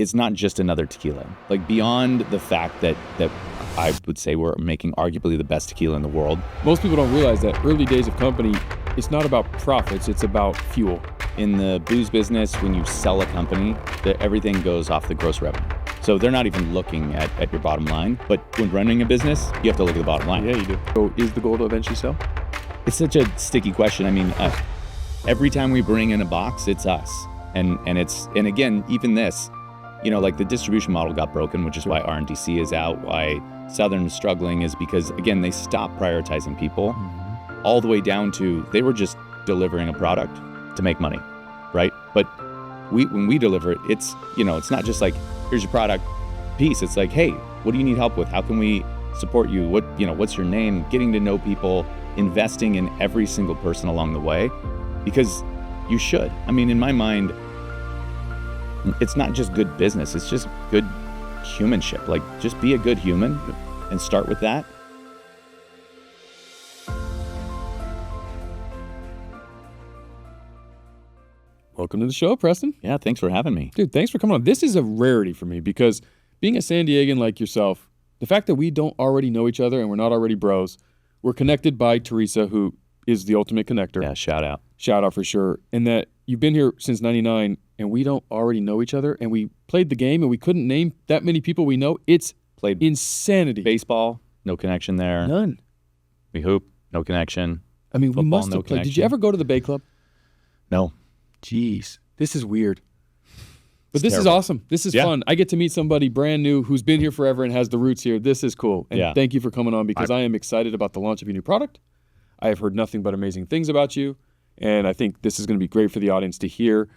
it's not just another tequila. Like, beyond the fact that I would say we're making arguably the best tequila in the world. Most people don't realize that early days of company, it's not about profits, it's about fuel. In the booze business, when you sell a company, everything goes off the gross revenue. So they're not even looking at your bottom line. But when running a business, you have to look at the bottom line. Yeah, you do. So is the goal to eventually sell? It's such a sticky question. I mean, every time we bring in a box, it's us. And again, even this, like the distribution model got broken, which is why RNDC is out, why Southern is struggling, is because, again, they stopped prioritizing people all the way down to they were just delivering a product to make money, right? But when we deliver it, it's not just like, here's your product piece. It's like, hey, what do you need help with? How can we support you? What's your name? Getting to know people, investing in every single person along the way, because you should. I mean, in my mind, it's not just good business. It's just good humanship. Like, just be a good human and start with that. Welcome to the show, Preston. Yeah, thanks for having me. Dude, thanks for coming on. This is a rarity for me because being a San Diegan like yourself, the fact that we don't already know each other and we're not already bros, we're connected by Teresa, who is the ultimate connector. Yeah, shout out. Shout out for sure. And that you've been here since 99 and we don't already know each other, and we played the game and we couldn't name that many people we know. It's played insanity. Baseball, no connection there. None. We hoop, no connection. I mean, Football, we must no have played. connection. Did you ever go to the Bay Club? No. Jeez, this is weird. But It's this is terrible. awesome. This is fun. I get to meet somebody brand new who's been here forever and has the roots here. This is cool. And thank you for coming on, because I am excited about the launch of your new product. I have heard nothing but amazing things about you. And I think this is going to be great for the audience to hear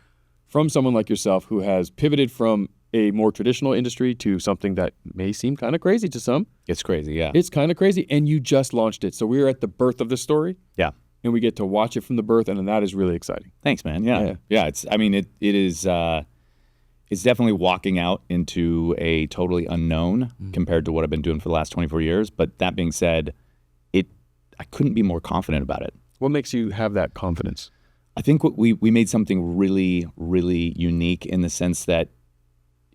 from someone like yourself who has pivoted from a more traditional industry to something that may seem kind of crazy to some. It's crazy, yeah. It's kind of crazy. And you just launched it. So we're at the birth of the story. Yeah. And we get to watch it from the birth, and that is really exciting. Thanks, man. Yeah. It's definitely walking out into a totally unknown compared to what I've been doing for the last 24 years. But that being said, I couldn't be more confident about it. What makes you have that confidence? I think we made something really, really unique in the sense that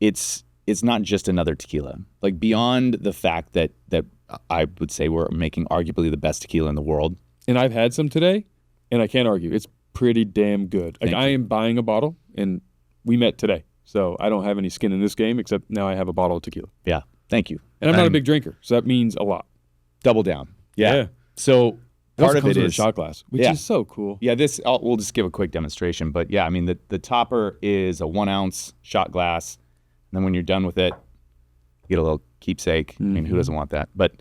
it's not just another tequila. Like, beyond the fact that I would say we're making arguably the best tequila in the world. And I've had some today, and I can't argue. It's pretty damn good. Like, I am buying a bottle, and we met today. So I don't have any skin in this game, except now I have a bottle of tequila. Yeah, thank you. And I'm not a big drinker, so that means a lot. Double down. Yeah. So part of it is a shot glass, which is so cool. Yeah, we'll just give a quick demonstration. But yeah, I mean, the topper is a 1 ounce shot glass. And then when you're done with it, you get a little keepsake. I mean, who doesn't want that? But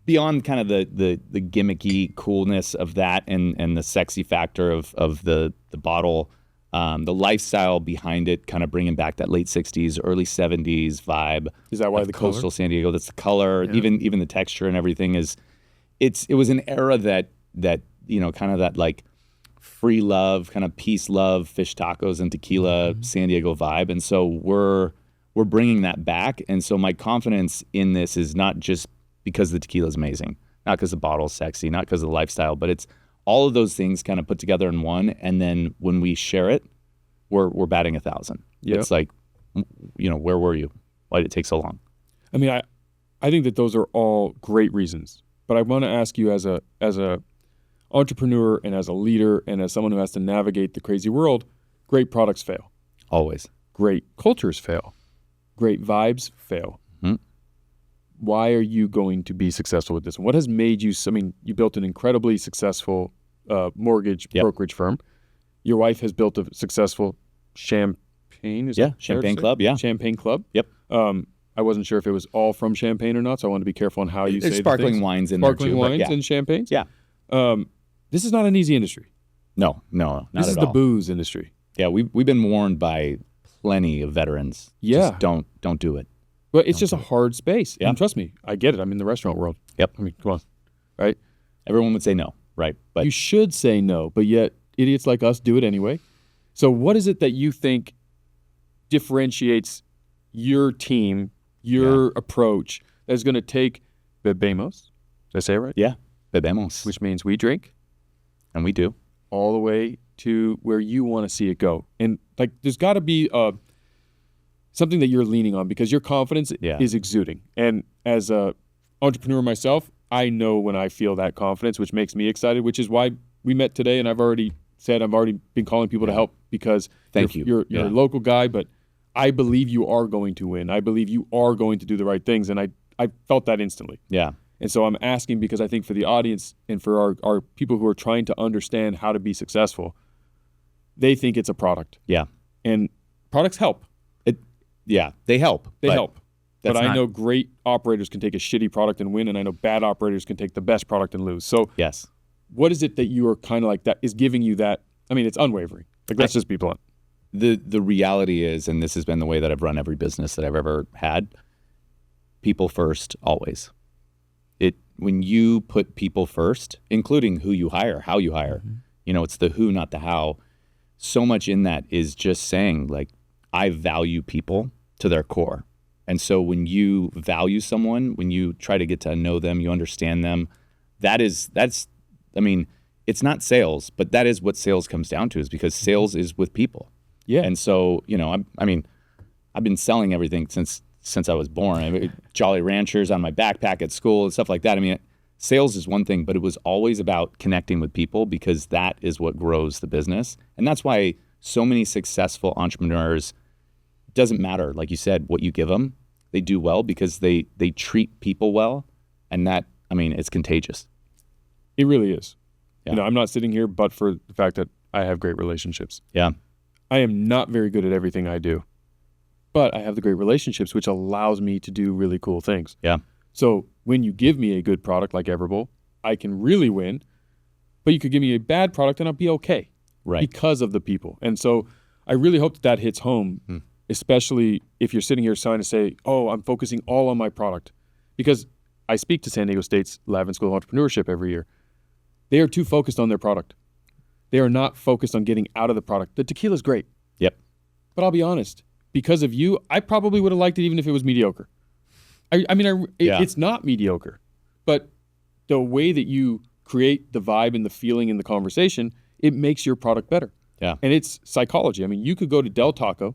beyond kind of the gimmicky coolness of that and the sexy factor of the bottle, the lifestyle behind it, kind of bringing back that late 60s, early 70s vibe. Is that why the coastal color? San Diego? That's the color. Yeah. Even the texture and everything is. It was an era that kind of that like free love, kind of peace love, fish tacos and tequila San Diego vibe, and so we're bringing that back. And so my confidence in this is not just because the tequila is amazing, not because the bottle's sexy, not because of the lifestyle, but it's all of those things kind of put together in one. And then when we share it, we're batting 1,000. Yep. It's like, where were you? Why did it take so long? I mean, I think that those are all great reasons. But I want to ask you, as a entrepreneur and as a leader and as someone who has to navigate the crazy world, great products fail. Always. Great cultures fail. Great vibes fail. Mm-hmm. Why are you going to be successful with this? What has made you? I mean, you built an incredibly successful mortgage brokerage firm. Your wife has built a successful champagne. Champagne club. Yeah, champagne club. Yep. I wasn't sure if it was all from Champagne or not, so I wanted to be careful on how you say There's sparkling wines in there too. Sparkling wines and champagnes? Yeah. This is not an easy industry. No, not at all. This is the booze industry. Yeah, we've been warned by plenty of veterans. Yeah. Just don't do it. But it's just a hard space. Yeah. And trust me, I get it. I'm in the restaurant world. Yep. I mean, come on. Right? Everyone would say no, right? But you should say no, but yet idiots like us do it anyway. So what is it that you think differentiates your team, your approach, that's going to take bebemos? Did I say it right? Yeah, bebemos. Which means we drink. And we do. All the way to where you want to see it go. And like, there's got to be something that you're leaning on because your confidence is exuding. And as a entrepreneur myself, I know when I feel that confidence, which makes me excited, which is why we met today. And I've already been calling people to help because you're a local guy, but I believe you are going to win. I believe you are going to do the right things. And I felt that instantly. Yeah. And so I'm asking because I think for the audience and for our people who are trying to understand how to be successful, they think it's a product. Yeah. And products help. They help. They help. But I know great operators can take a shitty product and win, and I know bad operators can take the best product and lose. So yes. What is it that you are kind of like that is giving you that? I mean, it's unwavering. Like, let's just be blunt. The reality is, and this has been the way that I've run every business that I've ever had, people first, always. When you put people first, including who you hire, how you hire, it's the who, not the how. So much in that is just saying, like, I value people to their core. And so when you value someone, when you try to get to know them, you understand them, it's not sales, but that is what sales comes down to, is because sales is with people. Yeah. And so, I've been selling everything since I was born. Jolly Ranchers on my backpack at school and stuff like that. I mean, sales is one thing, but it was always about connecting with people because that is what grows the business. And that's why so many successful entrepreneurs, doesn't matter, like you said, what you give them, they do well because they treat people well. And that, it's contagious. It really is. Yeah. I'm not sitting here but for the fact that I have great relationships. Yeah. I am not very good at everything I do, but I have the great relationships, which allows me to do really cool things. Yeah. So when you give me a good product like Everbowl, I can really win, but you could give me a bad product and I'll be okay. Right. Because of the people. And so I really hope that hits home, especially if you're sitting here trying to say, oh, I'm focusing all on my product. Because I speak to San Diego State's Lavin School of Entrepreneurship every year. They are too focused on their product. They are not focused on getting out of the product. The tequila's great. Yep. But I'll be honest, because of you, I probably would have liked it even if it was mediocre. It's not mediocre, but the way that you create the vibe and the feeling and the conversation, it makes your product better. Yeah. And it's psychology. I mean, you could go to Del Taco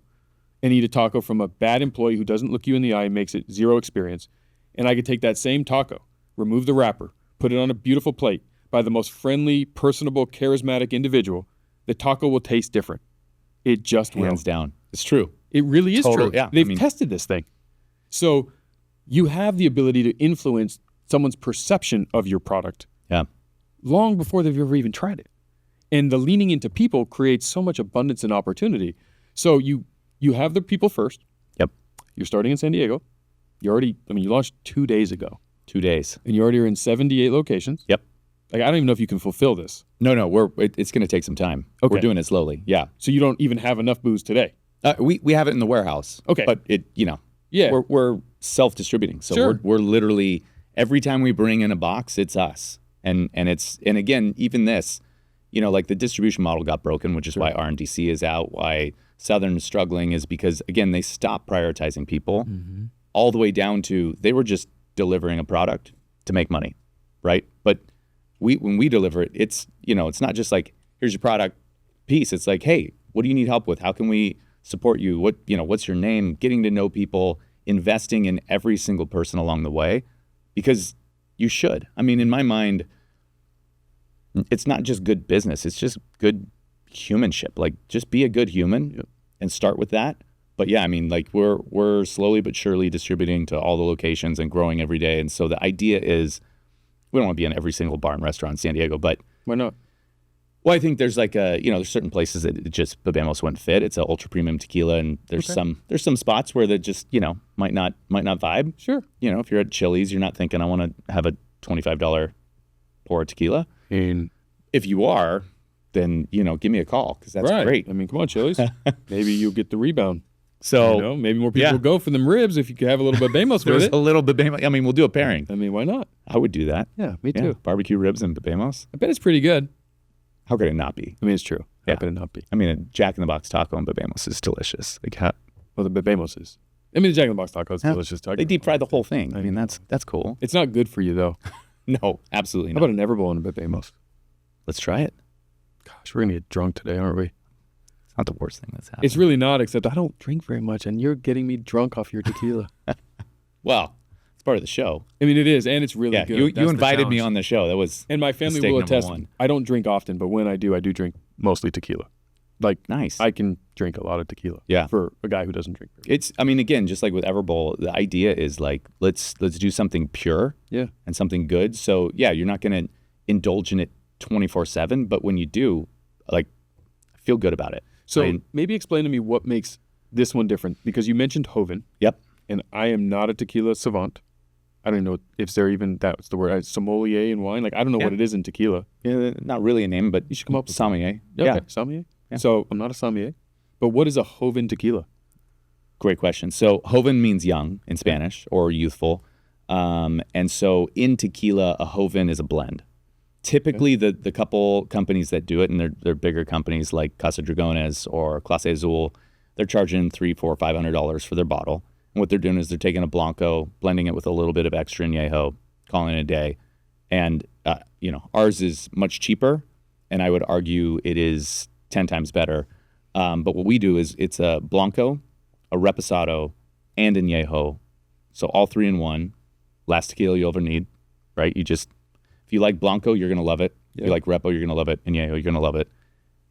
and eat a taco from a bad employee who doesn't look you in the eye and makes it zero experience. And I could take that same taco, remove the wrapper, put it on a beautiful plate by the most friendly, personable, charismatic individual. The taco will taste different. It just will. Hands down. It's true. It really is true. Yeah. They've tested this thing. So you have the ability to influence someone's perception of your product long before they've ever even tried it. And the leaning into people creates so much abundance and opportunity. So you have the people first. Yep. You're starting in San Diego. You launched 2 days ago. 2 days. And you already are in 78 locations. Yep. Like, I don't even know if you can fulfill this. No, it's going to take some time. Okay. We're doing it slowly. Yeah. So you don't even have enough booze today. We have it in the warehouse. Okay. But we're self-distributing. So sure. we're literally, every time we bring in a box, it's us. And again, even this, like the distribution model got broken, which is why RNDC is out, why Southern is struggling, is because, again, they stopped prioritizing people all the way down to they were just delivering a product to make money, right? But when we deliver it, it's not just like, here's your product piece. It's like, hey, what do you need help with? How can we support you? What's your name? Getting to know people, investing in every single person along the way, because you should. In my mind, it's not just good business. It's just good humanship. Like, just be a good human and start with that. But yeah, we're slowly but surely distributing to all the locations and growing every day. And so the idea is, we don't want to be in every single bar and restaurant in San Diego, but why not? Well, I think there's there's certain places that it just Babamos wouldn't fit. It's an ultra premium tequila, and there's some spots where that just might not vibe. Sure. If you're at Chili's, you're not thinking I want to have a $25 pour of tequila. And if you are, then give me a call, because that's great. Come on, Chili's. Maybe you'll get the rebound. So maybe more people will go for them ribs if you could have a little Babamos with it. A little Babamos. We'll do a pairing. Why not? I would do that. Yeah, me too. Barbecue ribs and Babamos. I bet it's pretty good. How could it not be? It's true. Yeah. How could it not be? A Jack in the Box taco and Babamos is delicious. Well, the Babamos is. The Jack in the Box taco is delicious. They deep fry the whole thing. That's cool. It's not good for you, though. No, absolutely not. How about an Everbowl and a Babamos? Let's try it. Gosh, we're going to get drunk today, aren't we? not the worst thing that's happened. It's really not, except I don't drink very much, and you're getting me drunk off your tequila. Well, it's part of the show. I mean, it is, and it's really good. You invited me on the show. That was and my family will attest. I don't drink often, but when I do drink mostly tequila. Like, nice. I can drink a lot of tequila. Yeah. For a guy who doesn't drink. It's, I mean, again, just like with Everbowl, the idea is like, let's do something pure. Yeah. And something good. So yeah, you're not going to indulge in it 24/7, but when you do, like, feel good about it. So maybe explain to me what makes this one different, because you mentioned Joven. Yep. And I am not a tequila savant. I don't know if they're even, that's the word, sommelier in wine. Like, I don't know what it is in tequila. Yeah, not really a name, but you should come up with sommelier. Okay. Yeah. Sommelier? Yeah. So I'm not a sommelier. But what is a Joven tequila? Great question. So Joven means young in Spanish or youthful. And so in tequila, a Joven is a blend. Typically, the couple companies that do it, and they're bigger companies like Casa Dragones or Clase Azul, they're charging $300, $400, $500 for their bottle. And what they're doing is they're taking a Blanco, blending it with a little bit of extra añejo, calling it a day. And, ours is much cheaper, and I would argue it is 10 times better. But what we do is it's a Blanco, a Reposado, and añejo. So all three in one. Last tequila you'll ever need, right? If you like Blanco, you're going to love it. If you like Repo, you're going to love it. Añejo, you're going to love it.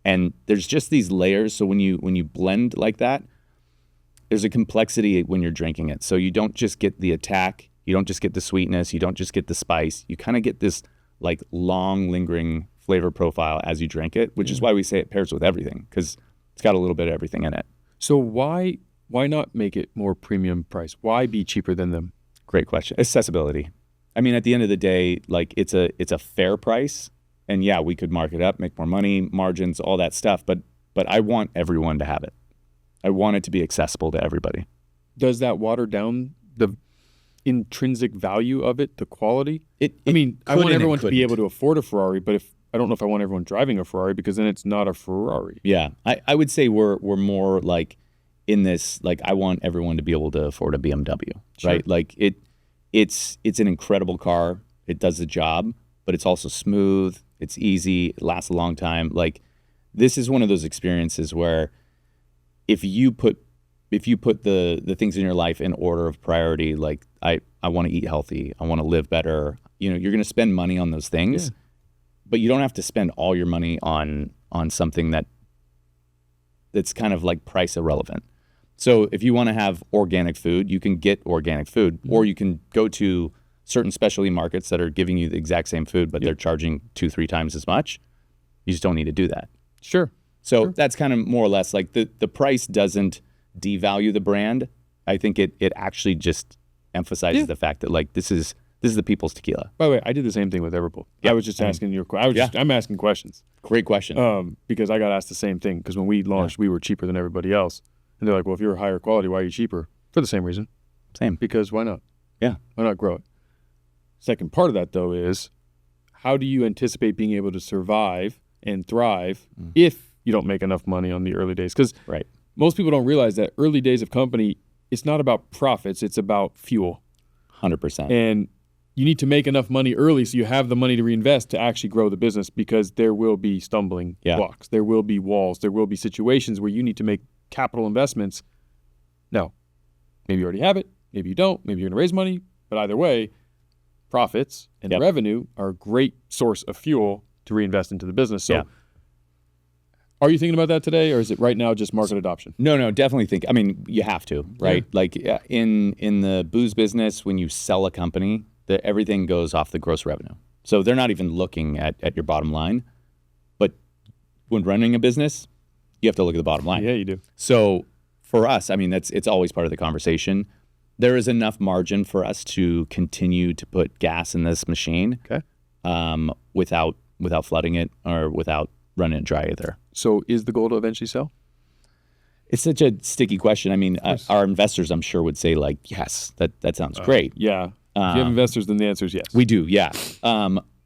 And there's just these layers. So when you blend like that, there's a complexity when you're drinking it. So you don't just get the attack. You don't just get the sweetness. You don't just get the spice. You kind of get this like long lingering flavor profile as you drink it, which is why we say it pairs with everything, because it's got a little bit of everything in it. So why not make it more premium price? Why be cheaper than them? Great question. Accessibility. I mean, at the end of the day, like it's a fair price, and yeah, we could mark it up, make more money, margins, all that stuff. But I want everyone to have it. I want it to be accessible to everybody. Does that water down the intrinsic value of it, the quality? I want everyone to be able to afford a Ferrari, but I don't know if I want everyone driving a Ferrari, because then it's not a Ferrari. Yeah, I would say we're more like in this, like I want everyone to be able to afford a BMW, right? Like it's an incredible car. It does the job, but it's also smooth. It's easy. It lasts a long time. Like this is one of those experiences where if you put the things in your life in order of priority, like I want to eat healthy, I want to live better, you're going to spend money on those things, but you don't have to spend all your money on something that's kind of like price irrelevant. So if you want to have organic food, you can get organic food, or you can go to certain specialty markets that are giving you the exact same food, but they're charging 2-3 times as much. You just don't need to do that. Sure. So that's kind of more or less like the price doesn't devalue the brand. I think it actually just emphasizes the fact that like this is the people's tequila. By the way, I did the same thing with Everbowl. I was just asking your question. I'm asking questions. Great question. Because I got asked the same thing, because when we launched, we were cheaper than everybody else. And they're like, well, if you're higher quality, why are you cheaper? For the same reason. Same. Because why not? Yeah. Why not grow it? Second part of that, though, is how do you anticipate being able to survive and thrive if you don't make enough money on the early days? Because most people don't realize that early days of company, it's not about profits, it's about fuel. 100%. And you need to make enough money early so you have the money to reinvest to actually grow the business, because there will be stumbling blocks. There will be walls. There will be situations where you need to make capital investments. Now, maybe you already have it. Maybe you don't. Maybe you're going to raise money. But either way, profits and revenue are a great source of fuel to reinvest into the business. So are you thinking about that today, or is it right now just market adoption? No, definitely think. I mean, you have to, right? Like in the booze business, when you sell a company, everything goes off the gross revenue. So they're not even looking at your bottom line. But when running a business, you have to look at the bottom line. Yeah, you do. So for us, I mean, it's always part of the conversation. There is enough margin for us to continue to put gas in this machine, without flooding it or without running it dry either. So is the goal to eventually sell? It's such a sticky question. I mean, our investors, I'm sure, would say like, yes, that sounds great. Yeah. If you have investors, then the answer is yes. We do, yeah.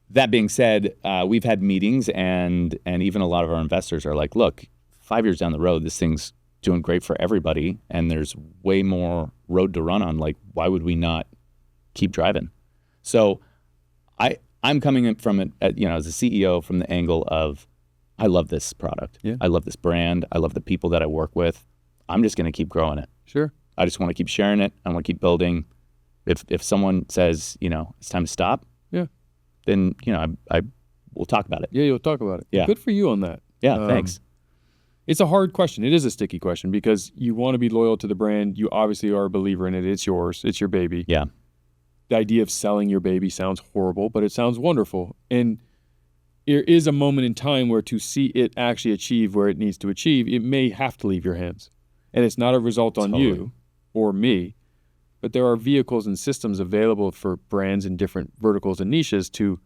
That being said, we've had meetings, and even a lot of our investors are like, look, 5 years down the road, this thing's doing great for everybody, and there's way more road to run on. Like, why would we not keep driving? So I'm coming in from it, as a CEO, from the angle of I love this product. Yeah. I love this brand. I love the people that I work with. I'm just going to keep growing it. Sure. I just want to keep sharing it. I want to keep building. If someone says, it's time to stop, yeah, then, I we'll talk about it. Yeah, you'll talk about it. Yeah. Good for you on that. Yeah, thanks. It's a hard question. It is a sticky question because you want to be loyal to the brand. You obviously are a believer in it. It's yours. It's your baby. Yeah. The idea of selling your baby sounds horrible, but it sounds wonderful. And there is a moment in time where to see it actually achieve where it needs to achieve, it may have to leave your hands. And it's not a result on you or me, but there are vehicles and systems available for brands in different verticals and niches to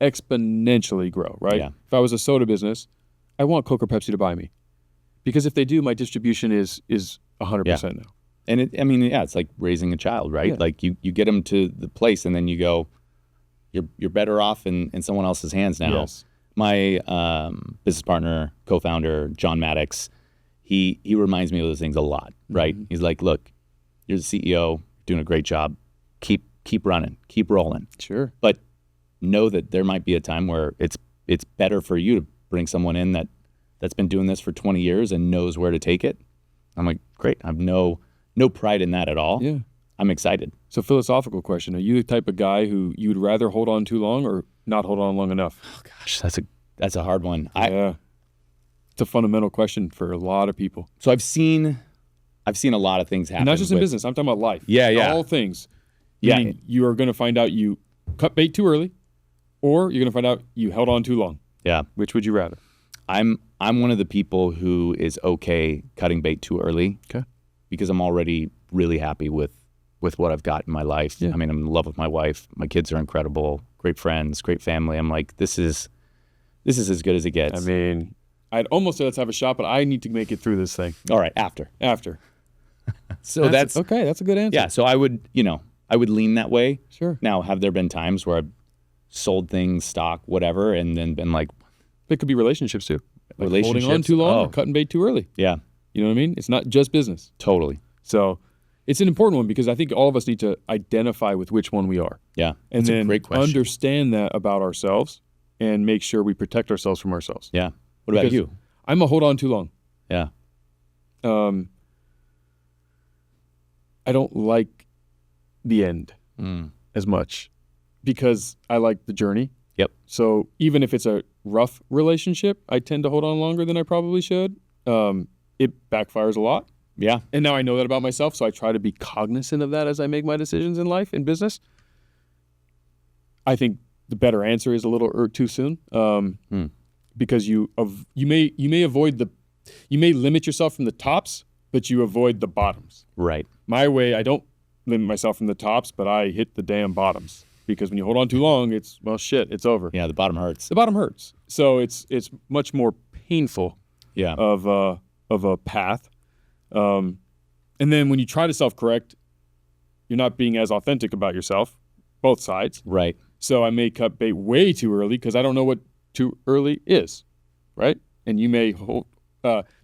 exponentially grow, right? Yeah. If I was a soda business, I want Coke or Pepsi to buy me. Because if they do, my distribution is 100% now. And it's like raising a child, right? Yeah. Like you get them to the place and then you go, you're better off in someone else's hands now. Yes. My business partner, co-founder, John Maddox, he reminds me of those things a lot, right? Mm-hmm. He's like, look, you're the CEO, doing a great job. Keep running, keep rolling. Sure. But know that there might be a time where it's better for you to bring someone in that's been doing this for 20 years and knows where to take it. I'm like, great. I have no pride in that at all. Yeah. I'm excited. So philosophical question. Are you the type of guy who you'd rather hold on too long or not hold on long enough? Oh gosh, that's a hard one. Yeah. It's a fundamental question for a lot of people. So I've seen a lot of things happen. And not just in business. I'm talking about life. Yeah. All things. Yeah. Meaning you are going to find out you cut bait too early or you're going to find out you held on too long. Yeah. Which would you rather? I'm one of the people who is okay cutting bait too early. Okay. Because I'm already really happy with what I've got in my life. Yeah. I'm in love with my wife. My kids are incredible. Great friends, great family. I'm like, this is as good as it gets. I'd almost say let's have a shot, but I need to make it through this thing. All right, after. So that's okay. That's a good answer. Yeah. So I would lean that way. Sure. Now, have there been times where I've sold things, stock, whatever, and then been like, it could be relationships too. Like relationships, holding on too long or cutting bait too early. Yeah. You know what I mean? It's not just business. Totally. So it's an important one because I think all of us need to identify with which one we are. Yeah. And that's then a great question. Understand that about ourselves and make sure we protect ourselves from ourselves. Yeah. What about you? I'm a hold on too long. Yeah. I don't like the end as much because I like the journey. Yep. So even if it's a rough relationship, I tend to hold on longer than I probably should. It backfires a lot. Yeah. And now I know that about myself, so I try to be cognizant of that as I make my decisions in life, in business. I think the better answer is a little too soon, because you may limit yourself from the tops, but you avoid the bottoms. Right. My way, I don't limit myself from the tops, but I hit the damn bottoms. Because when you hold on too long, it's over. Yeah, the bottom hurts. The bottom hurts. So it's much more painful. Yeah. Of a path. And then when you try to self-correct, you're not being as authentic about yourself, both sides. Right. So I may cut bait way too early because I don't know what too early is, right? And you may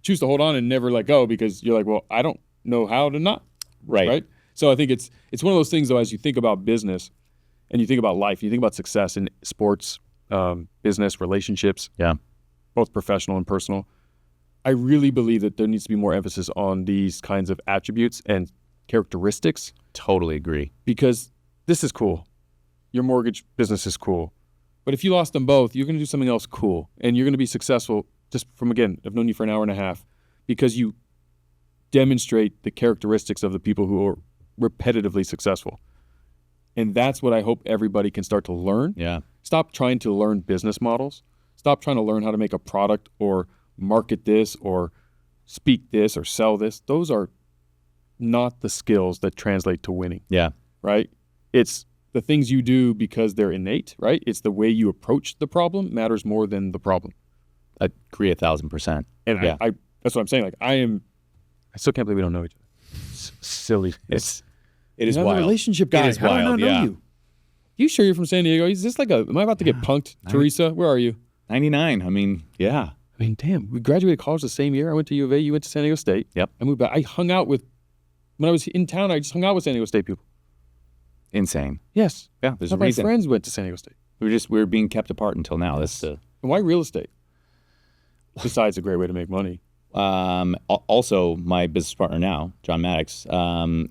choose to hold on and never let go because you're like, well, I don't know how to not. Right. So I think it's one of those things, though, as you think about business and you think about life, you think about success in sports, business, relationships, both professional and personal. I really believe that there needs to be more emphasis on these kinds of attributes and characteristics. Totally agree. Because this is cool. Your mortgage business is cool. But if you lost them both, you're going to do something else cool. And you're going to be successful just from, again, I've known you for an hour and a half, because you demonstrate the characteristics of the people who are repetitively successful. And that's what I hope everybody can start to learn. Yeah. Stop trying to learn business models. Stop trying to learn how to make a product or market this or speak this or sell this. Those are not the skills that translate to winning. Yeah. Right? It's the things you do because they're innate, right? It's the way you approach the problem matters more than the problem. I agree 1,000%. And yeah. I that's what I'm saying. Like I still can't believe we don't know each other. Silly. It is wild. A relationship guy. It is wild. How do I not know you? You sure you're from San Diego? Is this like am I about to get punked? Teresa, where are you? 99. I mean, yeah. I mean, damn, we graduated college the same year. I went to U of A. You went to San Diego State. Yep. I moved back. When I was in town, I just hung out with San Diego State people. Insane. Yes. Yeah, there's a my reason. friends went to San Diego State. We were being kept apart until now. That's And why real estate? Besides a great way to make money. Also, my business partner now, John Maddox,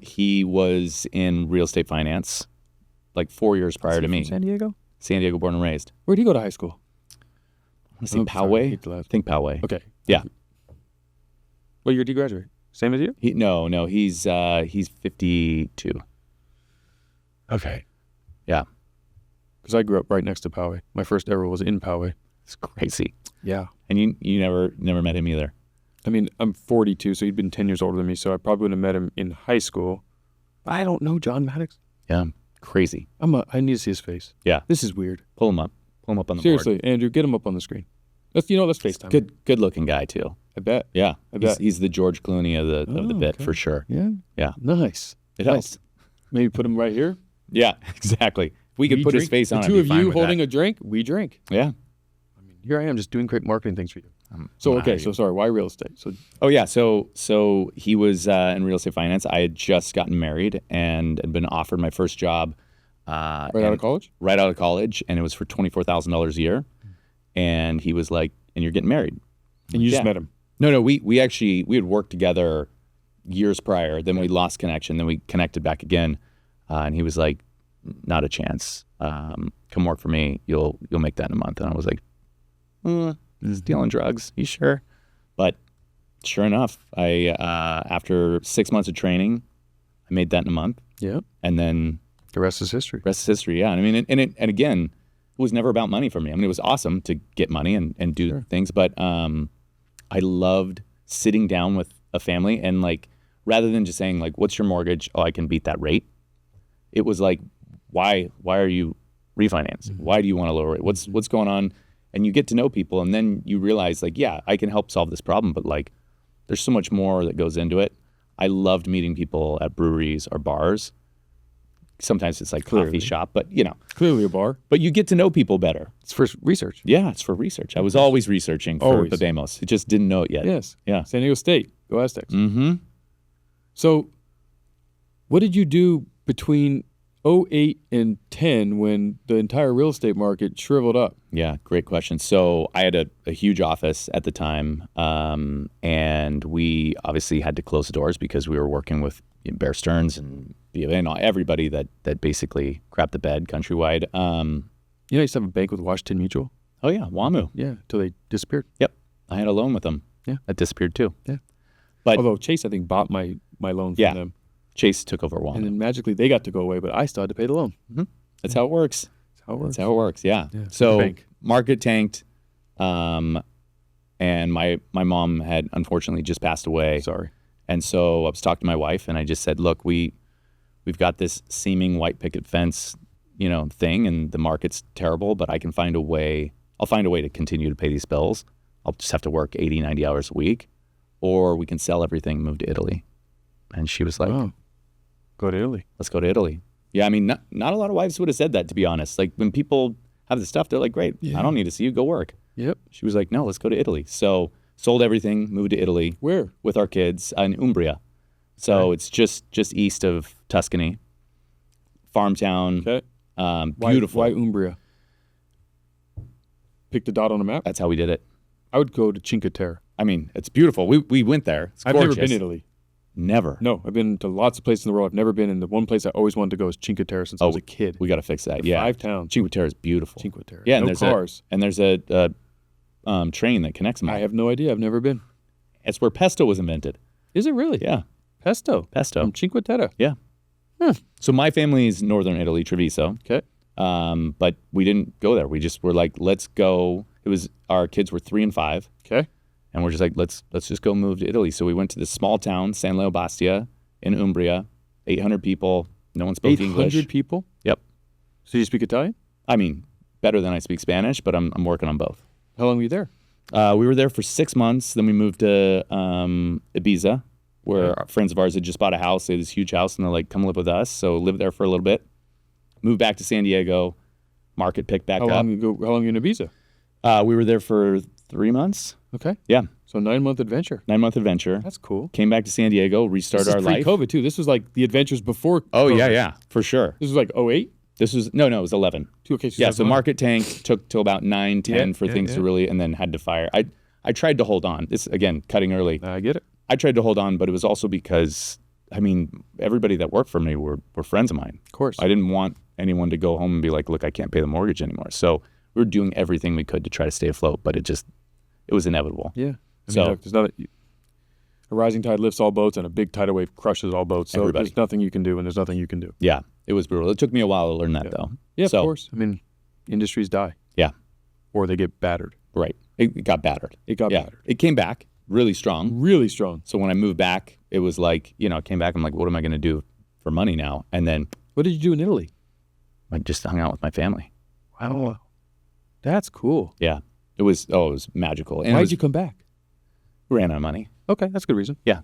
he was in real estate finance like 4 years prior to me. From San Diego? San Diego, born and raised. Where'd he go to high school? I want to say Poway. I think Poway. Okay. Yeah. What year did you graduate? Same as you? No, he's 52. Okay. Yeah. Because I grew up right next to Poway. My first ever was in Poway. It's crazy. Yeah. And you never met him either. I mean, I'm 42, so he'd been 10 years older than me, so I probably wouldn't have met him in high school. I don't know John Maddox. Yeah. Crazy. I need to see his face. Yeah. This is weird. Pull him up on the board. Seriously, Andrew, get him up on the screen. Let's FaceTime. Good looking guy too. I bet. Yeah. I bet. He's the George Clooney of the bit okay. for sure. Yeah. Yeah. Nice. It helps. Maybe put him right here. Yeah, exactly. If we could put his face on the it. two of you holding a drink, we drink. Yeah. I mean, here I am just doing great marketing things for you. Sorry, why real estate? So he was in real estate finance. I had just gotten married and had been offered my first job. Right out of college? Right out of college, and it was for $24,000 a year. And he was like, "And you're getting married." And you just met him? No, we had worked together years prior. Then we lost connection. Then we connected back again, and he was like, "Not a chance. Come work for me. You'll make that in a month." And I was like, "Dealing drugs? You sure?" But sure enough, I after 6 months of training, I made that in a month. Yeah. And then the rest is history. Yeah. And I mean, and again, it was never about money for me. I mean, it was awesome to get money and do things, but I loved sitting down with a family and like, rather than just saying like, "What's your mortgage?" "Oh, I can beat that rate." It was like, why are you refinancing? Mm-hmm. Why do you want to lower it? What's going on? And you get to know people, and then you realize like, yeah, I can help solve this problem, but like, there's so much more that goes into it. I loved meeting people at breweries or bars. Sometimes it's like coffee shop, but clearly a bar. But you get to know people better. It's for research. Yeah, it's for research. I was always researching for Babemos. I just didn't know it yet. Yes. Yeah. San Diego State. Go Aztecs. Mm-hmm. So, what did you do between 2008 and 10 when the entire real estate market shriveled up? Yeah, great question. So I had a huge office at the time, and we obviously had to close the doors because we were working with Bear Stearns and everybody that basically crapped the bed countrywide. I used to have a bank with Washington Mutual. Oh yeah, WAMU. Yeah, until they disappeared. Yep, I had a loan with them. Yeah, that disappeared too. Yeah, but although Chase, I think, bought my loan from them. Chase took over WAMU. And then magically they got to go away, but I still had to pay the loan. Mm-hmm. That's how it works. That's how it works. Yeah. So market tanked, and my mom had unfortunately just passed away. Sorry. And so I was talking to my wife, and I just said, "Look, we've got this seeming white picket fence, thing, and the market's terrible, but I can find a way. I'll find a way to continue to pay these bills. I'll just have to work 80, 90 hours a week, or we can sell everything, move to Italy." And she was like, "Oh, go to Italy. Let's go to Italy." Yeah, I mean, not a lot of wives would have said that, to be honest. Like when people have the stuff, they're like, "Great, I don't need to see you. Go work." Yep. She was like, "No, let's go to Italy." So sold everything, moved to Italy. Where? With our kids in Umbria. So it's just east of Tuscany. Farm town. Okay. Beautiful. Why Umbria? Pick the dot on a map? That's how we did it. I would go to Cinque Terre. I mean, it's beautiful. We went there. It's gorgeous. I've never been to Italy. Never. No, I've been to lots of places in the world. I've never been, and the one place I always wanted to go is Cinque Terre since I was a kid. We got to fix that. The 5 towns. Cinque Terre is beautiful. Cinque Terre. Yeah, no cars. There's a train that connects them all. I have no idea. I've never been. It's where pesto was invented. Is it really? Yeah. Pesto. From Cinque Terre. Yeah. So my family is northern Italy, Treviso. Okay. But we didn't go there. We just were like, let's go. It was our kids were 3 and 5. Okay. And we're just like, let's just go move to Italy. So we went to this small town, San Leo Bastia, in Umbria, 800 people. No one spoke English. 800 people? Yep. So you speak Italian? I mean, better than I speak Spanish, but I'm working on both. How long were you there? We were there for 6 months. Then we moved to Ibiza, where friends of ours had just bought a house. They had this huge house, and they're like, "Come live with us." So lived there for a little bit. Moved back to San Diego. Market picked back up. How long were you in Ibiza? We were there for 3 months. Okay. Yeah. So 9-month adventure. 9-month adventure. That's cool. Came back to San Diego, restarted our life. Pre-COVID too. This was like the adventures before. Oh COVID. yeah, for sure. This was like 2008? This was no, it was 11. Okay. So market tank took till about 9, 10 for things to really, and then had to fire. I tried to hold on. This, again, cutting early. I get it. I tried to hold on, but it was also because, I mean, everybody that worked for me were friends of mine. Of course. I didn't want anyone to go home and be like, look, I can't pay the mortgage anymore. So we were doing everything we could to try to stay afloat, but it was inevitable. Yeah. I So- mean, look, there's not a rising tide lifts all boats and a big tidal wave crushes all boats. So Everybody. there's nothing you can do, and there's nothing you can do. Yeah, it was brutal. It took me a while to learn that, though. Yeah, So- of course. I mean, industries die. Yeah. Or they get battered. Right. It got battered. It got Yeah. battered. It came back really strong. Really strong. So when I moved back, it was like, I came back, I'm like, what am I going to do for money now? And then What did you do in Italy? I just hung out with my family. Wow. That's cool. Yeah. It was magical. And Why it was, did you come back? ran out of money. Okay, that's a good reason. Yeah.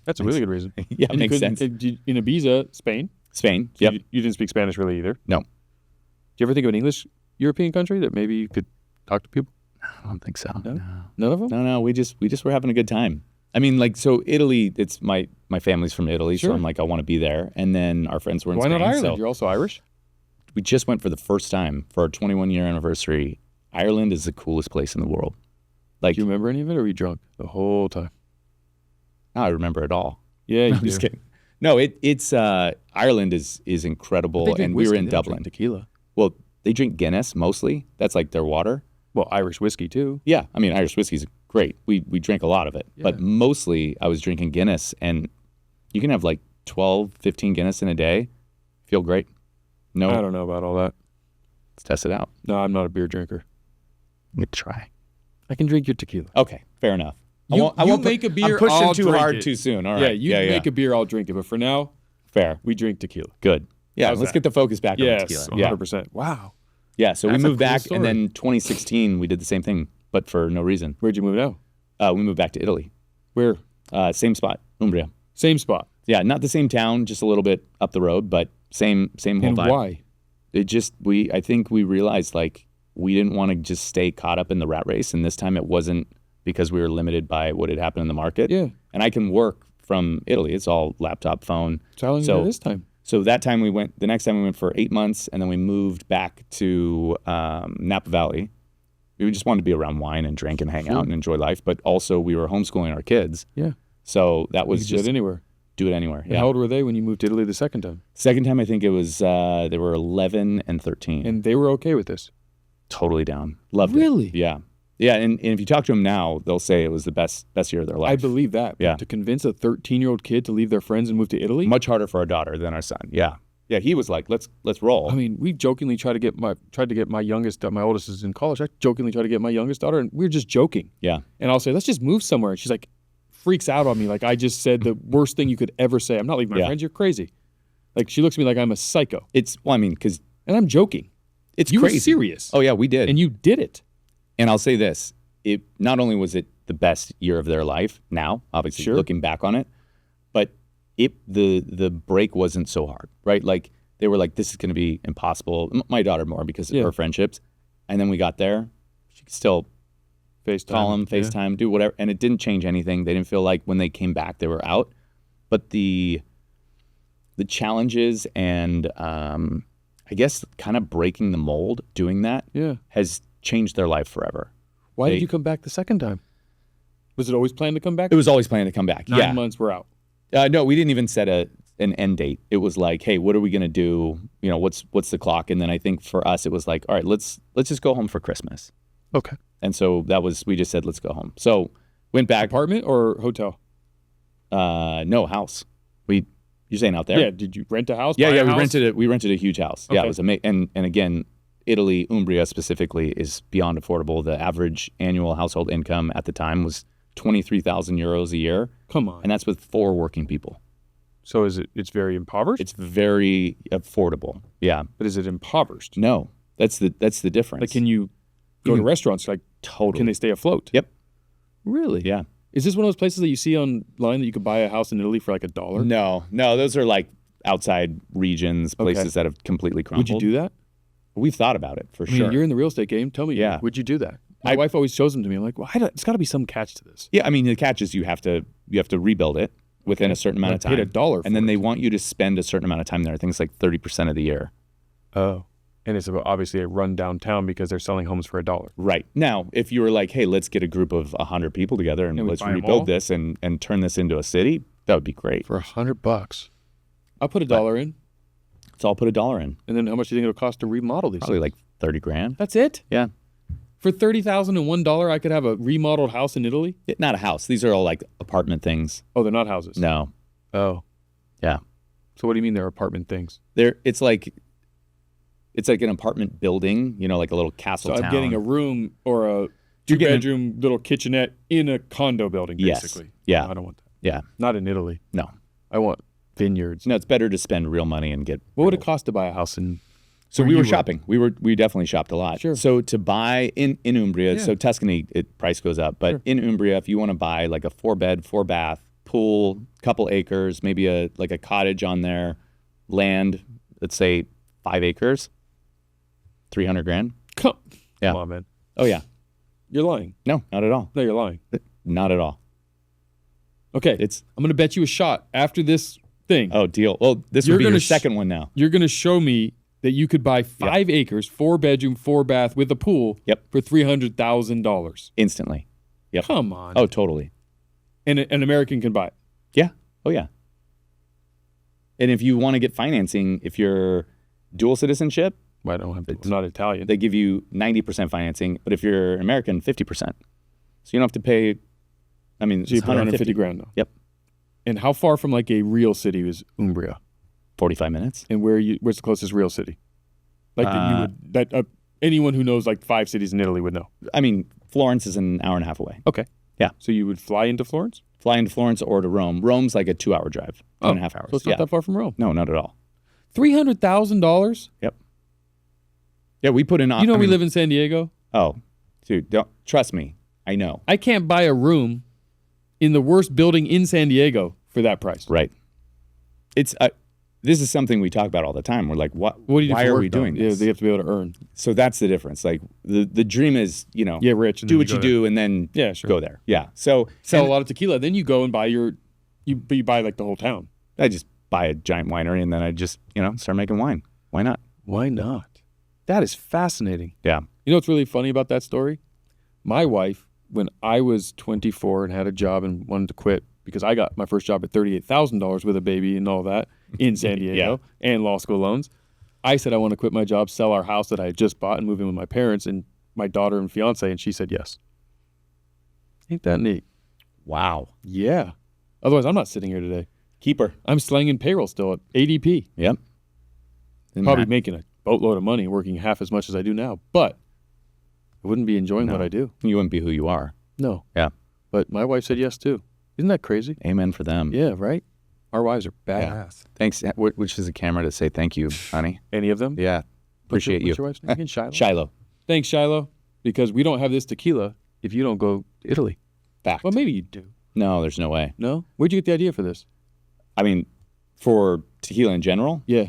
That's a really good reason. Yeah, And you makes couldn't- sense. In Ibiza, Spain, Spain. so Yep. you didn't speak Spanish really either. No. Do you ever think of an English European country that maybe you could talk to people? I don't think so. No? None of them? No. We just were having a good time. I mean, like, so Italy, it's my family's from Italy. Sure. So I'm like, I want to be there. And then our friends were in Why Spain. not Ireland? So You're also Irish? we just went for the first time for our 21-year anniversary. Ireland is the coolest place in the world. Like, Do you remember any of it, or were you drunk the whole time? I remember it all. Yeah, you I'm do. just kidding. No, it's Ireland is incredible, They drink and we were whiskey, in they don't Dublin. drink tequila. Well, they drink Guinness mostly. That's like their water. Well, Irish whiskey too. Yeah, I mean, Irish whiskey's great. We drank a lot of it, but Yeah. mostly I was drinking Guinness, and you can have like 12, 15 Guinness in a day. Feel great. No, I don't know about all that. let's test it out. No, I'm not a beer drinker. Good try. I can drink your tequila. Okay, fair enough. You- I you won't make a beer, I'm pushing I'll too drink hard it. too soon. All Yeah, right. you make a beer, I'll drink it. But for now, fair. we drink tequila. Good. Yeah, How's let's that? get the focus back on the Yes, tequila. Yeah. 100%. Wow. Yeah, so That's we a moved cool back, story. and then 2016 we did the same thing, but for no reason. Where'd you move now? We moved back to Italy. Where? Same spot, Umbria. Same spot. Yeah, not the same town, just a little bit up the road, but same whole And vibe. why? It just I think we realized like we didn't want to just stay caught up in the rat race, and this time it wasn't because we were limited by what had happened in the market. Yeah. And I can work from Italy. It's all laptop, phone. So how long So- did this time? So that time the next time we went for 8 months, and then we moved back to Napa Valley. We just wanted to be around wine and drink and hang out and enjoy life, but also we were homeschooling our kids. Yeah. So that You was could do just it anywhere. do it anywhere. And Yeah. how old were they when you moved to Italy the second time? Second time, I think it was they were 11 and 13. And they were okay with this? Totally down. Loved Really? it. Yeah. Yeah. And if you talk to them now, they'll say it was the best year of their life. I believe that. But Yeah. to convince a 13-year-old kid to leave their friends and move to Italy? Much harder for our daughter than our son. Yeah. Yeah. He was like, let's roll. I mean, we jokingly tried to get my youngest, my oldest is in college. I jokingly tried to get my youngest daughter, and we were just joking. Yeah. And I'll say, let's just move somewhere. And she's like, freaks out on me. Like, I just said the worst thing you could ever say. I'm not leaving my Yeah. friends. You're crazy. Like, she looks at me like I'm a psycho. Because And I'm joking. it's You crazy. were serious. Oh, yeah, we did. And you did it. And I'll say this, it not only was it the best year of their life now, obviously Sure. looking back on it, but the break wasn't so hard, right? Like they were like, this is going to be impossible. My daughter more because of Yeah. her friendships. And then we got there, she could still FaceTime. call them, Yeah. FaceTime, do whatever. And it didn't change anything. They didn't feel like when they came back, they were out. But the challenges and I guess kind of breaking the mold, doing that Yeah. has changed their life forever. Why They- did you come back the second time? Was it always planned to come back? It was always planning to come back. 9 yeah. months, we're out. No, we didn't even set an end date. It was like, hey, what are we gonna do? What's the clock? And then I think for us, it was like, all right, let's just go home for Christmas. Okay. And so we just said, let's go home. So went back. Apartment or hotel? No, house. You're saying out there? Yeah. Did you rent a house? Yeah, Buy yeah. a We house? rented a huge house. Yeah, Okay. it was amazing. And again, Italy, Umbria specifically, is beyond affordable. The average annual household income at the time was 23,000 euros a year, Come on. and that's with 4 working people. So it's very impoverished? It's very affordable. Yeah. But is it impoverished? No, that's the difference. Like, can you go to restaurants? Like, totally? can they stay afloat? Yep. Really? Yeah. Is this one of those places that you see online that you could buy a house in Italy for like $1? No, those are like outside regions, places that have completely crumbled. Would you do that? We've thought about it for I mean, sure. you're in the real estate game. Tell me, Yeah. would you do that? My wife always shows them to me. I'm like, well, it's got to be some catch to this. Yeah, I mean, the catch is you have to rebuild it within a certain amount of I paid time. $1 for and then it. they want you to spend a certain amount of time there. I think it's like 30% of the year. Oh. And it's obviously a run downtown because they're selling homes for $1. Right. Now, if you were like, hey, let's get a group of 100 people together and let's rebuild this and turn this into a city, that would be great. For $100. I'll put $1 in. So I'll put $1 in. And then how much do you think it'll cost to remodel these? Probably like 30 grand. That's it? Yeah. For $30,001, I could have a remodeled house in Italy? Not a house. These are all like apartment things. Oh, they're not houses? No. Oh. Yeah. So what do you mean they're apartment things? It's like an apartment building, like a little castle town. I'm getting a room or a two-bedroom little kitchenette in a condo building, basically. Yes. Yeah. No, I don't want that. Yeah. Not in Italy. No. I want vineyards. No, it's better to spend real money and get... What would it cost to buy a house in... So we were shopping. We definitely shopped a lot. Sure. So to buy in Umbria, so Tuscany, price goes up. But in Umbria, if you want to buy like a 4-bed, 4-bath, pool, couple acres, maybe a cottage on there, land, let's say 5 acres, 300 grand. Come on, man. Oh, yeah. You're lying. No, not at all. No, you're lying. Not at all. Okay. I'm going to bet you a shot after this thing. Oh, deal. Well, this will be your second one now. You're going to show me that you could buy 5 acres, 4-bedroom, 4-bath with a pool for $300,000. Instantly. Yep. Come on. Oh, totally. And an American can buy it. Yeah. Oh, yeah. And if you want to get financing, if you're dual citizenship, well, I don't have to. I'm not Italian. They give you 90% financing, but if you're American, 50%. So you don't have to pay. So you pay 150 grand now. Yep. And how far from like a real city is Umbria? 45 minutes. And where's the closest real city? Like anyone who knows like 5 cities in Italy would know. Florence is an hour and a half away. Okay. Yeah. So you would fly into Florence? Fly into Florence or to Rome. Rome's like a 2-hour drive, 2.5 hours. So it's not that far from Rome. No, not at all. $300,000? Yep. Yeah, we put in. We live in San Diego. Oh, dude, don't trust me. I know. I can't buy a room in the worst building in San Diego for that price. Right. It's this is something we talk about all the time. We're like, what do you do? Why are we doing this? Yeah, they have to be able to earn. So that's the difference. Like the dream is, rich. And do what you do, and then go there. Yeah. So sell a lot of tequila. Then you go and buy you buy like the whole town. I just buy a giant winery, and then I just start making wine. Why not? Why not? That is fascinating. Yeah. You know what's really funny about that story? My wife, when I was 24 and had a job and wanted to quit because I got my first job at $38,000 with a baby and all that in San Diego and law school loans, I said I want to quit my job, sell our house that I had just bought and move in with my parents and my daughter and fiance, and she said yes. Ain't that neat? Wow. Yeah. Otherwise, I'm not sitting here today. Keep her. I'm slanging payroll still at ADP. Yep. Probably making a boatload of money, working half as much as I do now, but I wouldn't be enjoying what I do. You wouldn't be who you are. No. Yeah. But my wife said yes too. Isn't that crazy? Amen for them. Yeah, right? Our wives are badass. Yeah. Thanks. Which is a camera to say thank you, honey. Any of them? Yeah. Appreciate you. What's your wife's name again? Shiloh? Shiloh. Thanks, Shiloh. Because we don't have this tequila if you don't go to Italy. Fact. Well, maybe you do. No, there's no way. No? Where'd you get the idea for this? For tequila in general? Yeah.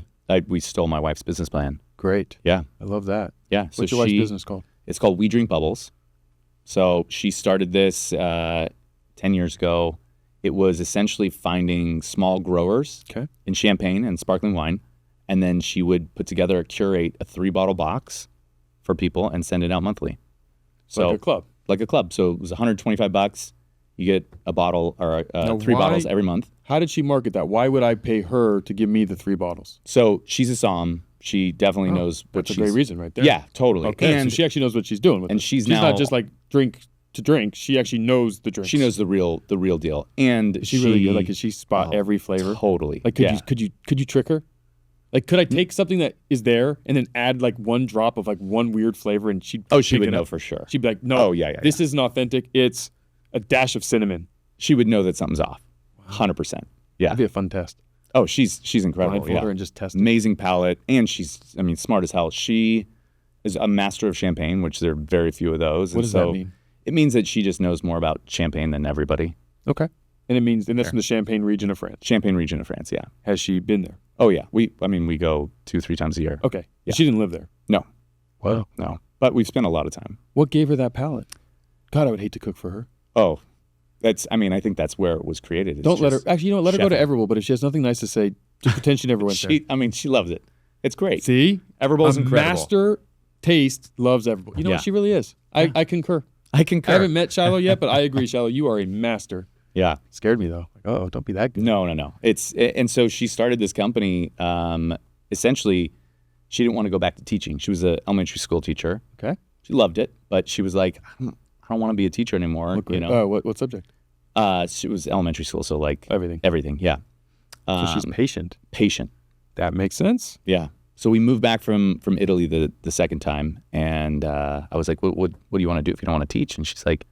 We stole my wife's business plan. Great. Yeah. I love that. Yeah. What's your wife's business called? It's called We Drink Bubbles. So she started this 10 years ago. It was essentially finding small growers in champagne and sparkling wine. And then she would curate a 3-bottle box for people and send it out monthly. So like a club. Like a club. So it was $125. You get a bottle or 3 bottles every month. How did she market that? Why would I pay her to give me the 3 bottles? So she's a somm. She definitely knows what that's a great reason right there. Yeah, totally. Okay, and so she actually knows what she's doing with it. She's not just like drink to drink. She actually knows the drinks. She knows the real deal. And is she really good? Like, does she spot every flavor? Totally. Like, could you trick her? Like, could I take something that is there and then add like 1 drop of like one weird flavor and she would know for sure. She'd be like, no, this isn't authentic. It's a dash of cinnamon. She would know that something's off. 100%. Yeah. That'd be a fun test. Oh, she's incredible. Blindfold her and just test it. Amazing palate. And she's, smart as hell. She is a master of champagne, which there are very few of those. What does that mean? It means that she just knows more about champagne than everybody. Okay. And that's from the Champagne region of France. Champagne region of France, yeah. Has she been there? Oh, yeah. We go 2-3 times a year. Okay. Yeah. She didn't live there? No. Wow. No. But we've spent a lot of time. What gave her that palate? God, I would hate to cook for her. Oh, I think that's where it was created. Don't let her, actually, let her go to Everwell, but if she has nothing nice to say, just pretend she never went there. She loves it. It's great. See? Everbowl's incredible. Master taste loves Everbowl. You know what? She really is. I concur. I concur. I haven't met Shiloh yet, but I agree, Shiloh. You are a master. Yeah. Scared me, though. Like, oh, don't be that good. No. And so she started this company. Essentially, she didn't want to go back to teaching. She was an elementary school teacher. Okay. She loved it, but she was like, I don't want to be a teacher anymore. What subject? She was elementary school, so like everything. Yeah. So she's patient. Patient. That makes sense. Yeah. So we moved back from Italy the second time, and I was like, what do you want to do if you don't want to teach? And she's like,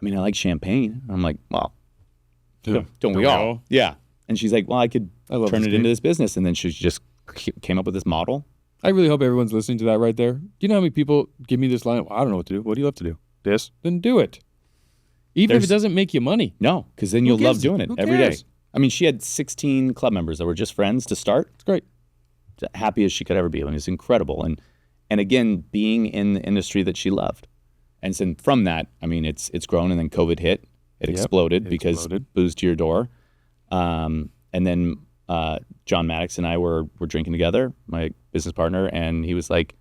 I mean, I like champagne. And I'm like, well, don't we all? Yeah. And she's like, well, I could turn it into this business. And then she just came up with this model. I really hope everyone's listening to that right there. Do you know how many people give me this line? Well, I don't know what to do. What do you love to do? This? Then do it. Even if it doesn't make you money. No, because then you'll love doing it every day. I mean, she had 16 club members that were just friends to start. It's great. Happy as she could ever be. I mean, it's incredible. And again, being in the industry that she loved. And so from that, I mean, it's grown, and then COVID hit. It exploded because booze to your door. And then John Maddox and I were drinking together, my business partner, and he was like,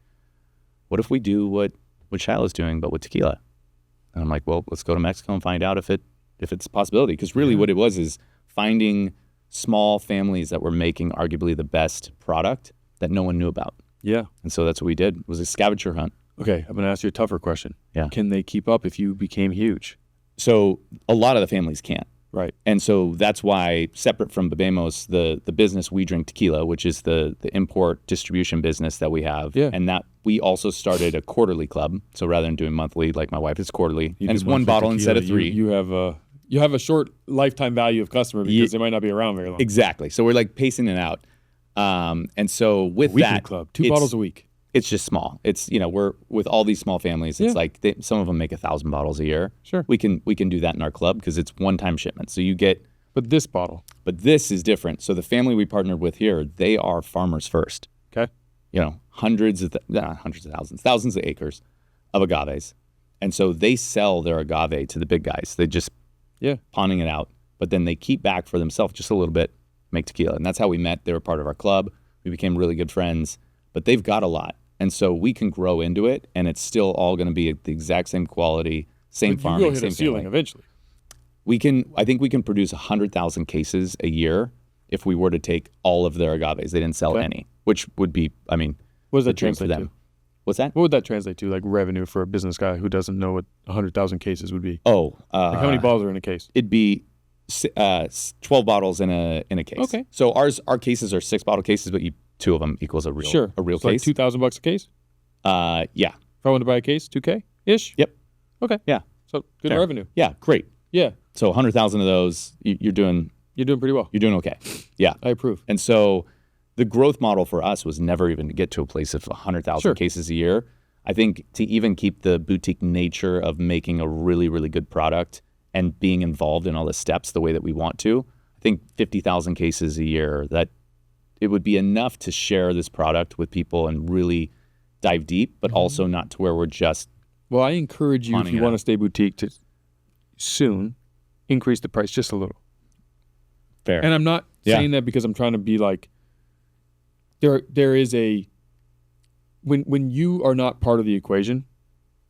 what if we do what Shiloh's doing, but with tequila? And I'm like, well, let's go to Mexico and find out if it's a possibility. Because really what it was is finding small families that were making arguably the best product that no one knew about. Yeah. And so that's what we did. It was a scavenger hunt. Okay, I'm going to ask you a tougher question. Yeah. Can they keep up if you became huge? So a lot of the families can't. Right. And so that's why, separate from Bebemos, the business We Drink Tequila, which is the import distribution business that we have, and that we also started a quarterly club. So rather than doing monthly like my wife, it's quarterly. And it's one bottle instead of three. You have a short lifetime value of customer because they might not be around very long. Exactly. So we're like pacing it out. And so with that club, 2 bottles a week. It's just small. It's, we're with all these small families. It's like some of them make 1,000 bottles a year. Sure. We can do that in our club because it's one-time shipment. So you get. But this is different. So the family we partnered with here, they are farmers first. Okay. Hundreds of thousands, thousands of acres of agaves. And so they sell their agave to the big guys. They just pawning it out. But then they keep back for themselves just a little bit, make tequila. And that's how we met. They were part of our club. We became really good friends. But they've got a lot. And so we can grow into it, and it's still all going to be the exact same quality, same farming, you will hit same a ceiling family. Eventually. I think we can produce 100,000 cases a year if we were to take all of their agaves. They didn't sell any, which would be, I mean, what does that translate to? What's that? What would that translate to, like revenue for a business guy who doesn't know what 100,000 cases would be? Oh. Like how many bottles are in a case? It'd be 12 bottles in a case. Okay. So our cases are 6-bottle cases, but 2 of them equals a real case. Like $2,000 a case? Yeah. If I wanted to buy a case, $2K-ish? Yep. Okay. Yeah. So good revenue. Yeah, great. Yeah. So 100,000 of those, you're doing pretty well. You're doing okay. Yeah. I approve. And so the growth model for us was never even to get to a place of 100,000 cases a year. I think to even keep the boutique nature of making a really, really good product and being involved in all the steps the way that we want to, I think 50,000 cases a year, that it would be enough to share this product with people and really dive deep, but also not to where we're just. Well, I encourage you, if you want to stay boutique, to soon increase the price just a little. Fair. And I'm not saying that because I'm trying to be like, there is a, when you are not part of the equation,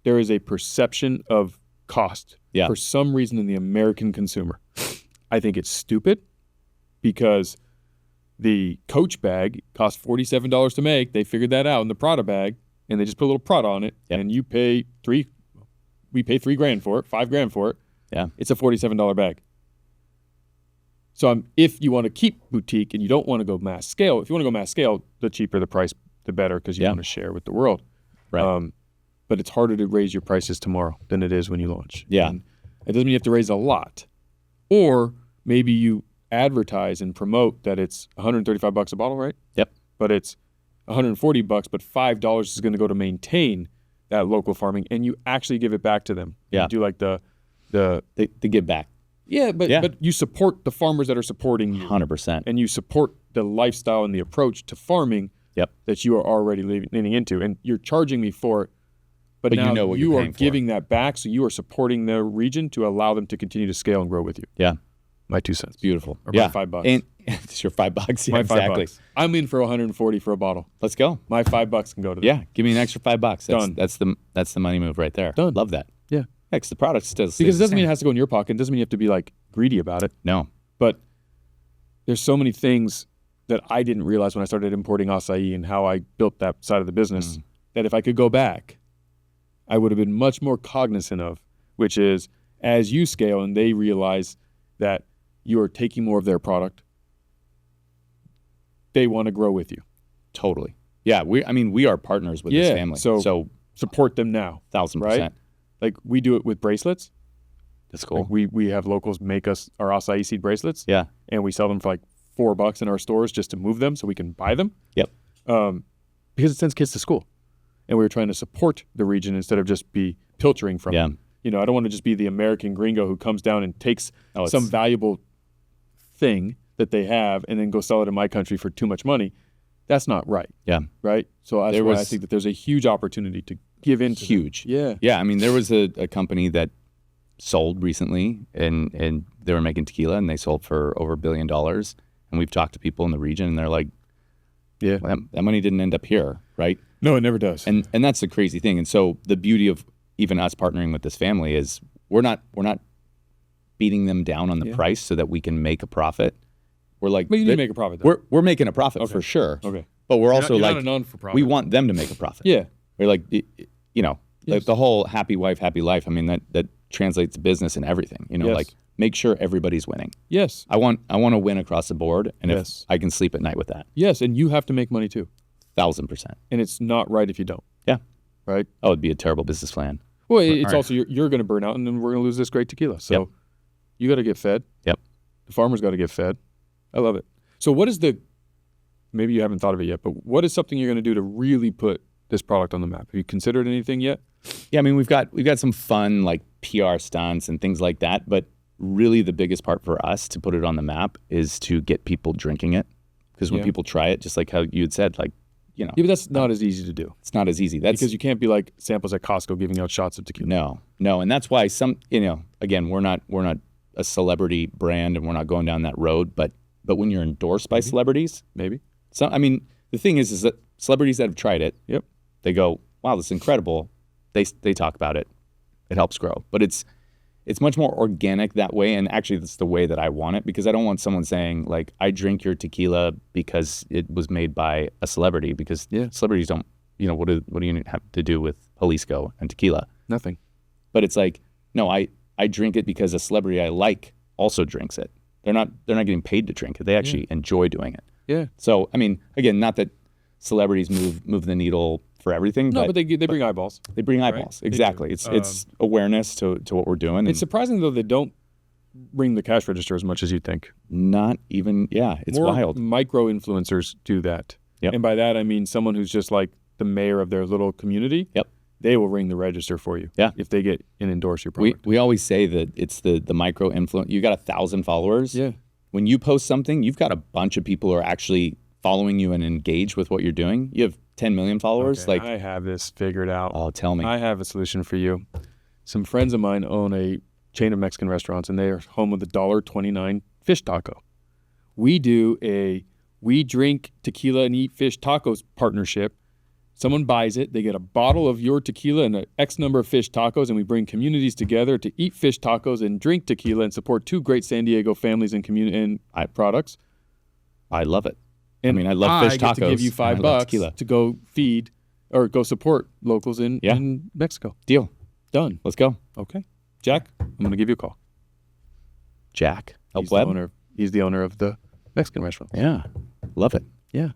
there is a perception of cost for some reason in the American consumer. I think it's stupid because the Coach bag costs $47 to make. They figured that out in the Prada bag, and they just put a little Prada on it, and we pay $3,000 for it, $5,000 for it. Yeah. It's a $47 bag. So if you want to keep boutique and you don't want to go mass scale, if you want to go mass scale, the cheaper the price, the better, because you want to share with the world. Right. But it's harder to raise your prices tomorrow than it is when you launch. Yeah. And it doesn't mean you have to raise a lot. Or maybe you advertise and promote that it's $135 a bottle, right? Yep. But it's $140, but $5 is going to go to maintain that local farming, and you actually give it back to them. Yeah. You do like the give back. Yeah, but you support the farmers that are supporting you. 100%. And you support the lifestyle and the approach to farming that you are already leaning into. And you're charging me for it. But now you know what you you're are paying for. giving that back, so you are supporting the region to allow them to continue to scale and grow with you. Yeah. My 2 cents. Beautiful. Or my $5. It's your $5. Yeah, My exactly. $5. I'm in for 140 for a bottle. Let's go. My $5 can go to that. Yeah, give me an extra $5. Done. That's the money move right there. Done. Love that. Yeah. Because the product still stays Because it the doesn't mean it same. has to go in your pocket. It doesn't mean you have to be like greedy about it. No. But there's so many things that I didn't realize when I started importing acai and how I built that side of the business that if I could go back, I would have been much more cognizant of, which is as you scale and they realize that you are taking more of their product, they want to grow with you. Totally. Yeah, we are partners with this family. So support them now. 1,000%. Right? Like we do it with bracelets. That's cool. Like we have locals make us our acai seed bracelets. Yeah. And we sell them for like $4 in our stores just to move them so we can buy them. Yep. Because it sends kids to school. And we were trying to support the region instead of just be pilchering from them. You know, I don't want to just be the American gringo who comes down and takes some valuable thing that they have and then go sell it in my country for too much money. That's not right. Yeah. Right? So that's why I think that there's a huge opportunity to give in. Huge. Yeah. Yeah. I mean, there was a company that sold recently and they were making tequila and they sold for over $1 billion. And we've talked to people in the region and they're like, yeah, well, that money didn't end up here, right? No, it never does. And that's the crazy thing. And so the beauty of even us partnering with this family is we're not beating them down on the price so that we can make a profit. We're like, but you need to make a profit. Though. We're making a profit for sure. Okay. But we're also you're like, not a non-for-profit. we want them to make a profit. Yeah. We're like, you know, like the whole happy wife, happy life. I mean, that translates to business and everything. You know, like make sure everybody's winning. Yes. I want to win across the board, and if I can sleep at night with that. Yes, and you have to make money too. 1,000%. And it's not right if you don't. Yeah. Right. Oh, it'd be a terrible business plan. Well, it's also you're going to burn out, and then we're going to lose this great tequila. So you got to get fed. Yep. The farmer's got to get fed. I love it. So what is maybe you haven't thought of it yet, but what is something you're going to do to really put this product on the map? Have you considered anything yet? Yeah, I mean, we've got some fun like PR stunts and things like that, but really the biggest part for us to put it on the map is to get people drinking it. Because when people try it, just like how you had said, like, you know. Yeah, but that's not as easy to do. It's not as easy. That's because you can't be like samples at Costco giving out shots of tequila. No. And that's why again, we're not a celebrity brand and we're not going down that road, but when you're endorsed by celebrities, maybe. So, I mean, the thing is that celebrities that have tried it, they go, wow, this is incredible. They talk about it. It helps grow. But it's much more organic that way, and actually that's the way that I want it, because I don't want someone saying, like, I drink your tequila because it was made by a celebrity, because celebrities don't, what do you have to do with Jalisco and tequila? Nothing. But it's like, no, I drink it because a celebrity I like also drinks it. They're not getting paid to drink it. They actually enjoy doing it. Yeah. So, I mean, again, not that celebrities move the needle for everything. No, but they bring eyeballs. They bring eyeballs. Right? Exactly. It's awareness to what we're doing. It's surprising, though, they don't ring the cash register as much as you'd think. Not even, it's more wild. Micro-influencers do that. Yep. And by that, I mean someone who's just like the mayor of their little community. Yep. They will ring the register for you. Yeah. If they get and endorse your product. We always say that it's the micro-influence. You got 1,000 followers. Yeah. When you post something, you've got a bunch of people who are actually following you and engaged with what you're doing. You have 10 million followers. Okay, I have this figured out. Oh, tell me. I have a solution for you. Some friends of mine own a chain of Mexican restaurants, and they are home with a $1.29 fish taco. We do we drink tequila and eat fish tacos partnership. Someone buys it, they get a bottle of your tequila and an X number of fish tacos, and we bring communities together to eat fish tacos and drink tequila and support two great San Diego families and products. I love it. And I love fish tacos. I get to give you $5 to go feed or go support locals in Mexico. Deal. Done. Let's go. Okay. Jack, I'm going to give you a call. Jack? He's the owner of the Mexican restaurant. Yeah. Love it. Yeah.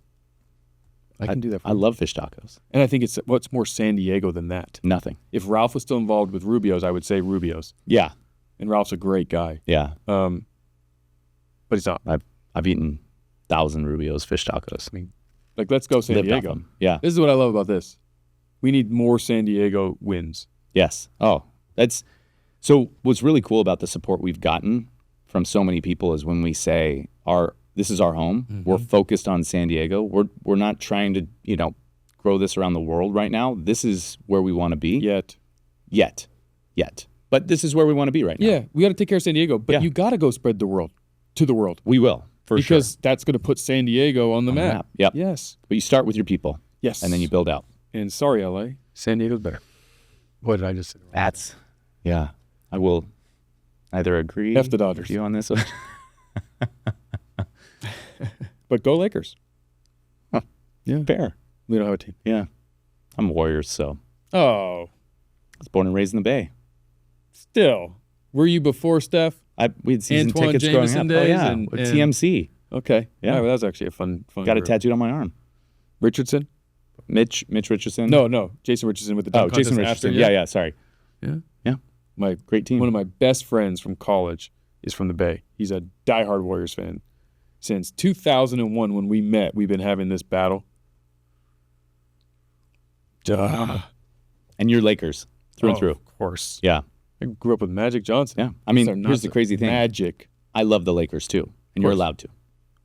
I can do that for you. I love fish tacos. And I think what's more San Diego than that? Nothing. If Ralph was still involved with Rubio's, I would say Rubio's. Yeah. And Ralph's a great guy. Yeah. But he's not. I've eaten 1,000 Rubio's fish tacos. I mean, like, let's go San Diego. Yeah. This is what I love about this. We need more San Diego wins. Yes. Oh, so what's really cool about the support we've gotten from so many people is when we say this is our home. Mm-hmm. We're focused on San Diego. We're not trying to, grow this around the world right now. This is where we want to be. Yet. But this is where we want to be right now. Yeah. We got to take care of San Diego, but you got to go spread to the world. We will. because that's going to put San Diego on the map. Yep. Yes. But you start with your people. Yes. And then you build out. And sorry, LA, San Diego's better. What did I just say? That's, yeah. I will either agree F the Dodgers. with you on this one. But go Lakers. Huh. Yeah. Fair. We don't have a team. Yeah. I'm Warriors, so. Oh. I was born and raised in the Bay. Still. Were you before Steph? We had season Antoine tickets Jameson growing up. days Oh, yeah. and- With and- TMC. Okay. Yeah. Well, that was actually a fun Got it group. tattooed on my arm. Richardson? Mitch Richardson. No. Jason Richardson with the dunk Jason contest Richardson. after, Yeah, sorry. Yeah. Yeah. My Great team. One of my best friends from college is from the Bay. He's a diehard Warriors fan. Since 2001 when we met, we've been having this battle. Duh. And you're Lakers through and through. Of course. Yeah. I grew up with Magic Johnson. Yeah. I mean, These are not here's the crazy thing. Magic. I love the Lakers too, and you're allowed to.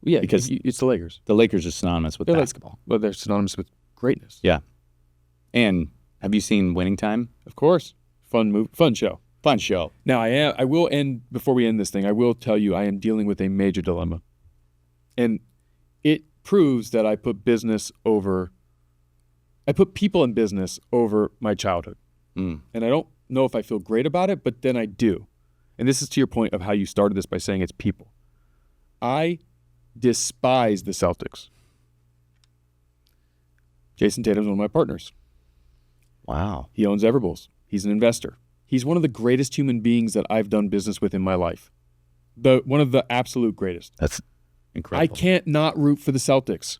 Yeah, Because it's the Lakers. the Lakers are synonymous with They're basketball. But they're synonymous with greatness. Yeah. And have you seen Winning Time? Of course. Fun show. Fun show. Now, I will end, before we end this thing, I will tell you I am dealing with a major dilemma. And it proves that I put people and business over my childhood. Mm. And I don't know if I feel great about it, but then I do. And this is to your point of how you started this by saying it's people. I despise the Celtics. Jason Tatum's one of my partners. Wow. He owns Everbulls. He's an investor. He's one of the greatest human beings that I've done business with in my life. One of the absolute greatest. That's incredible. I can't not root for the Celtics.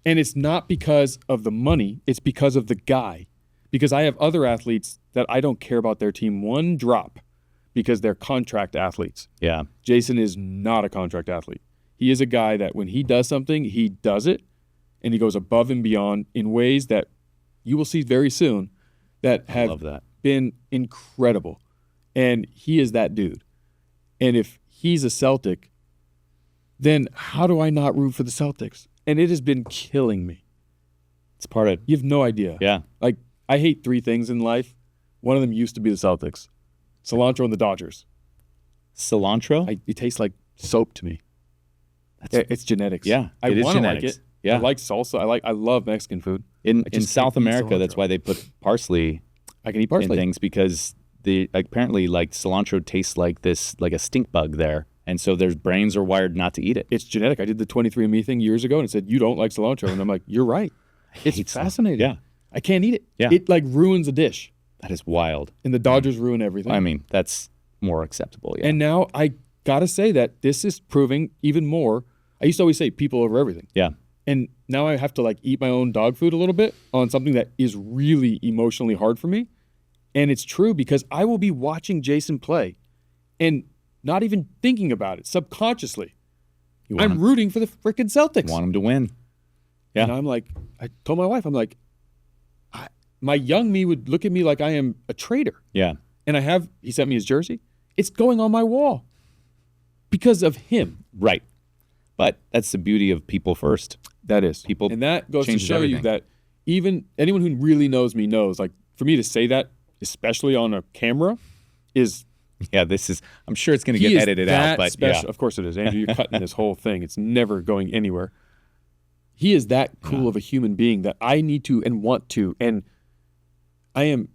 And it's not because of the money. It's because of the guy. Because I have other athletes that I don't care about their team one drop because they're contract athletes. Yeah. Jason is not a contract athlete. He is a guy that when he does something, he does it, and he goes above and beyond in ways that you will see very soon that have love that. been incredible. And he is that dude. And if he's a Celtic, then how do I not root for the Celtics? And it has been killing me. It's part of. You have no idea. Yeah. Like, I hate three things in life. One of them used to be the Celtics. Cilantro and the Dodgers. Cilantro? It tastes like soap to me. It's genetics. Yeah, I it is want to like genetics. it. Yeah. I like salsa. I love Mexican food. In just South can't eat America, that's cilantro. why they put parsley I can eat in parsley. things, because apparently like cilantro tastes like a stink bug there, and so their brains are wired not to eat it. It's genetic. I did the 23andMe thing years ago, and it said you don't like cilantro, and I'm like, you're right. It's hate fascinating. Yeah. I can't eat it. Yeah. It like ruins a dish, That is wild. and the Dodgers ruin everything. I mean, that's more acceptable. Yeah. And now I gotta say that this is proving even more. I used to always say people over everything. yeah. And now I have to like eat my own dog food a little bit on something that is really emotionally hard for me. And it's true because I will be watching Jason play and not even thinking about it subconsciously. You want I'm rooting for the freaking Celtics. him to win. Yeah. And I'm like, I told my wife, I'm like, my young me would look at me like I am a traitor. Yeah. And he sent me his jersey. It's going on my wall because of him. Right. But that's the beauty of people first. That is. People And that goes to changes show you everything. that even anyone who really knows me knows, like, for me to say that, especially on a camera, is Yeah, I'm sure it's going to he get is edited that out, but special. yeah. Of course it is. Andrew, you're cutting this whole thing. It's never going anywhere. He is that cool of a human being that I need to and want to, and I am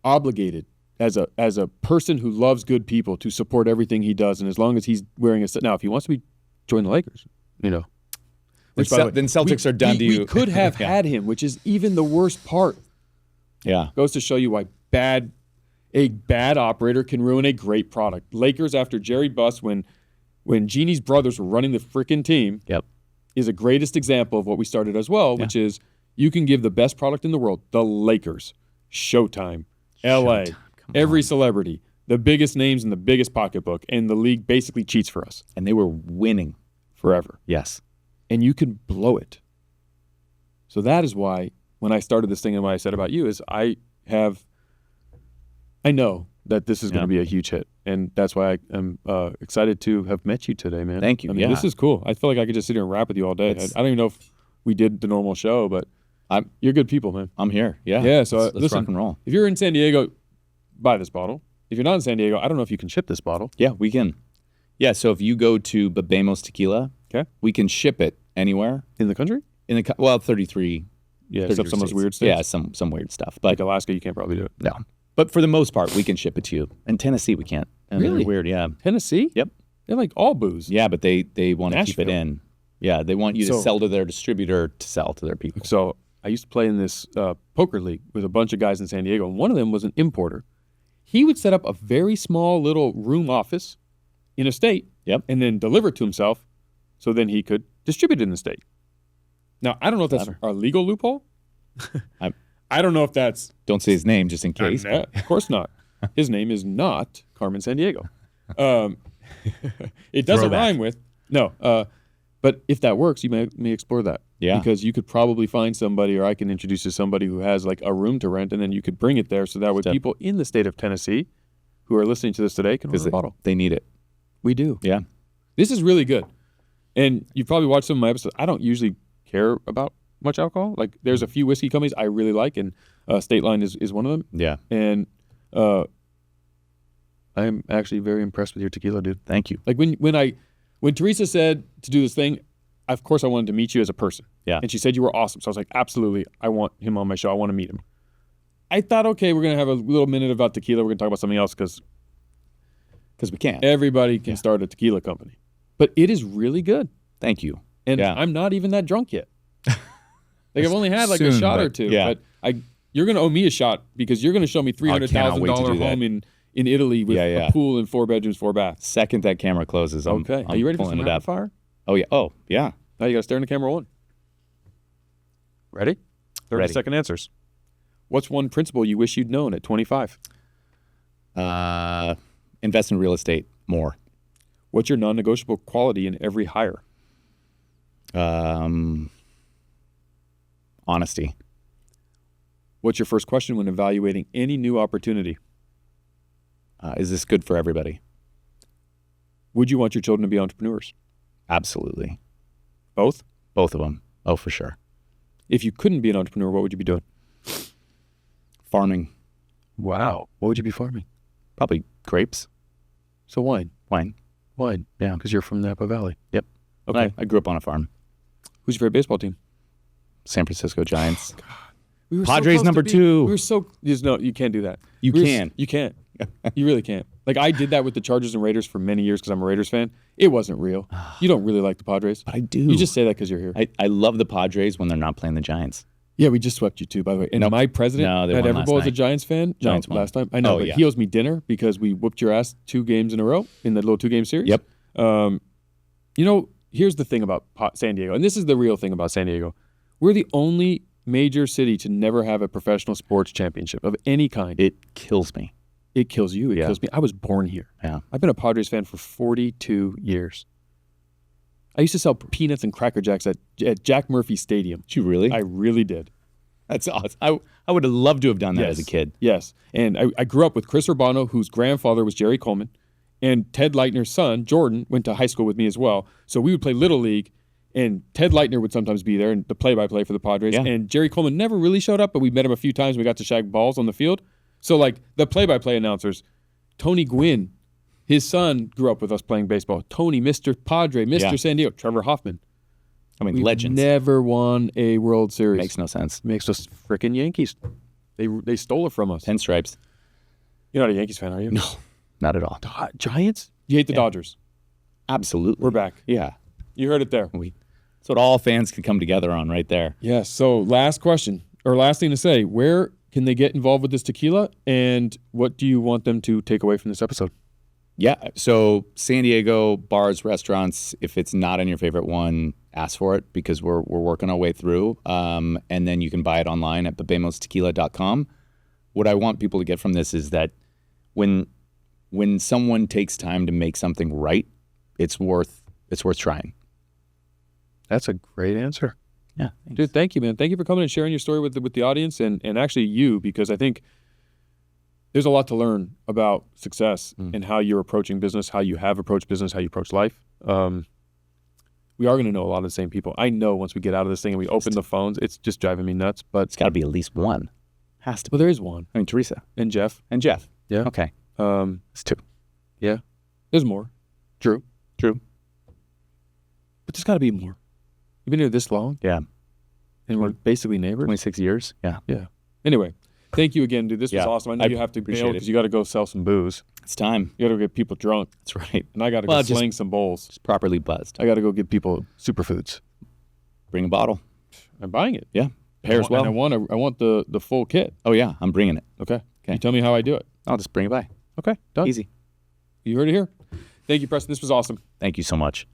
obligated as a person who loves good people to support everything he does. And as long as he's wearing now, if he wants to join the Lakers, Then, which, by the way, then Celtics are done to you. We could have Yeah. had him, which is even the worst part. Yeah. Goes to show you why a bad operator can ruin a great product. Lakers after Jerry Buss, when Genie's brothers were running the freaking team, Yep. is a greatest example of what we started as well, which is you can give the best product in the world, the Lakers, Showtime, LA, Come every on. celebrity, the biggest names in the biggest pocketbook, and the league basically cheats for us And they were winning. forever. Yes. And you can blow it. So that is why when I started this thing and what I said about you is I know that this is going to be a huge hit. And that's why I'm excited to have met you today, man. Thank you. I mean, Yeah. this is cool. I feel like I could just sit here and rap with you all day. I It's- don't even know if we did the normal show, but you're good people, man. I'm here. Yeah. Yeah, so let's listen, rock and roll. if you're in San Diego, buy this bottle. If you're not in San Diego, I don't know if you can ship this bottle. Yeah, we can. Yeah, so if you go to Babemos Tequila, we can ship it anywhere. In the country? 33. Yeah, except some of those weird states. Yeah, some weird stuff. But like Alaska, you can't probably do it. No. But for the most part, we can ship it to you. In Tennessee, we can't. And really? Weird, yeah. Tennessee? Yep. They're like all booze. Yeah, but they want to keep it in. Yeah, they want you to sell to their distributor to sell to their people. So I used to play in this poker league with a bunch of guys in San Diego, and one of them was an importer. He would set up a very small little room office in a state and then deliver it to himself so then he could distribute it in the state. Now, I don't know if that's a legal loophole. I don't know if that's... Don't say his name just in case. Of course not. His name is not Carmen Sandiego. It doesn't rhyme with... No. But if that works, you may explore that. Yeah. Because you could probably find somebody, or I can introduce you to somebody who has like a room to rent, and then you could bring it there so that way people in the state of Tennessee who are listening to this today can order a bottle. They need it. We do. Yeah. This is really good. And you've probably watched some of my episodes. I don't usually care about much alcohol. Like there's a few whiskey companies I really like, and State Line is one of them. Yeah. And I'm actually very impressed with your tequila, dude. Thank you. Like when Teresa said to do this thing, of course I wanted to meet you as a person. Yeah. And she said you were awesome. So I was like, absolutely, I want him on my show. I want to meet him. I thought, okay, we're going to have a little minute about tequila. We're going to talk about something else because we can. Everybody can start a tequila company. But it is really good. Thank you. And I'm not even that drunk yet. Like I've only had like a shot or two. Yeah. But you're going to owe me a shot because you're going to show me $300,000 home in Italy with a pool and 4 bedrooms, 4 baths. Second that camera closes, I'm Are you ready for some rapid fire? Oh, yeah. Oh, yeah. Now you got to stare in the camera one. Ready? 30-second answers. What's one principle you wish you'd known at 25? Invest in real estate more. What's your non-negotiable quality in every hire? Honesty. What's your first question when evaluating any new opportunity? Is this good for everybody? Would you want your children to be entrepreneurs? Absolutely. Both? Both of them. Oh, for sure. If you couldn't be an entrepreneur, what would you be doing? Farming. Wow. What would you be farming? Probably grapes. So wine. Wine. Yeah. Because you're from Napa Valley. Yep. Okay. I grew up on a farm. Who's your favorite baseball team? San Francisco Giants. God. We were Padres so number 2. We were so... No, you can't do that. You can. You can't. You really can't. Like I did that with the Chargers and Raiders for many years because I'm a Raiders fan. It wasn't real. You don't really like the Padres. But I do. You just say that because you're here. I love the Padres when they're not playing the Giants. Yeah, we just swept you too, by the way. And my president at Everbowl is a Giants fan. Giants won last time. I know, but he owes me dinner because we whooped your ass 2 games in a row in the little 2-game series. Yep. Here's the thing about San Diego, and this is the real thing about San Diego. We're the only major city to never have a professional sports championship of any kind. It kills me. It kills you. It kills me. I was born here. Yeah. I've been a Padres fan for 42 years. I used to sell peanuts and Cracker Jacks at Jack Murphy Stadium. Did you really? I really did. That's awesome. I would have loved to have done that as a kid. Yes. And I grew up with Chris Urbano, whose grandfather was Jerry Coleman, and Ted Leitner's son, Jordan, went to high school with me as well. So we would play Little League, and Ted Leitner would sometimes be there and the play-by-play for the Padres. Yeah. And Jerry Coleman never really showed up, but we met him a few times. We got to shag balls on the field. So, like, the play-by-play announcers, Tony Gwynn, his son grew up with us playing baseball. Tony, Mr. Padre, Mr. San Diego, Trevor Hoffman. I mean, We've legends. Never won a World Series. Makes no sense. Makes us frickin' Yankees. They stole it from us. Pinstripes. You're not a Yankees fan, are you? No, not at all. Giants? You hate the Dodgers? Absolutely. We're back. Yeah. You heard it there. That's what all fans can come together on right there. Yes. So last question, or last thing to say, where can they get involved with this tequila, and what do you want them to take away from this episode? Yeah. So San Diego bars, restaurants, if it's not in your favorite one, ask for it because we're working our way through. And then you can buy it online at babemostequila.com. What I want people to get from this is that when someone takes time to make something right, it's worth trying. That's a great answer. Yeah. Thanks. Dude, thank you, man. Thank you for coming and sharing your story with the audience and actually you, because I think there's a lot to learn about success and how you're approaching business, how you have approached business, how you approach life. We are going to know a lot of the same people. I know once we get out of this thing and we open the phones, it's just driving me nuts. But it's got to be at least one. Has to be. Well, there is one. I mean, Teresa. And Jeff. And Jeff. Yeah. Okay. It's 2. Yeah. There's more. Drew. True. But there's got to be more. You've been here this long? Yeah. And we're basically neighbors? 26 years? Yeah. Yeah. Anyway, thank you again, dude. This was awesome. I know you have to bail because you got to go sell some booze. It's time. You got to get people drunk. That's right. And I got to go sling some bowls. Just properly buzzed. I got to go give people superfoods. Bring a bottle. I'm buying it. Yeah. Pairs well. And I want the full kit. Oh, yeah. I'm bringing it. Okay. You tell me how I do it. I'll just bring it by. Okay. Done. Easy. You heard it here. Thank you, Preston. This was awesome. Thank you so much.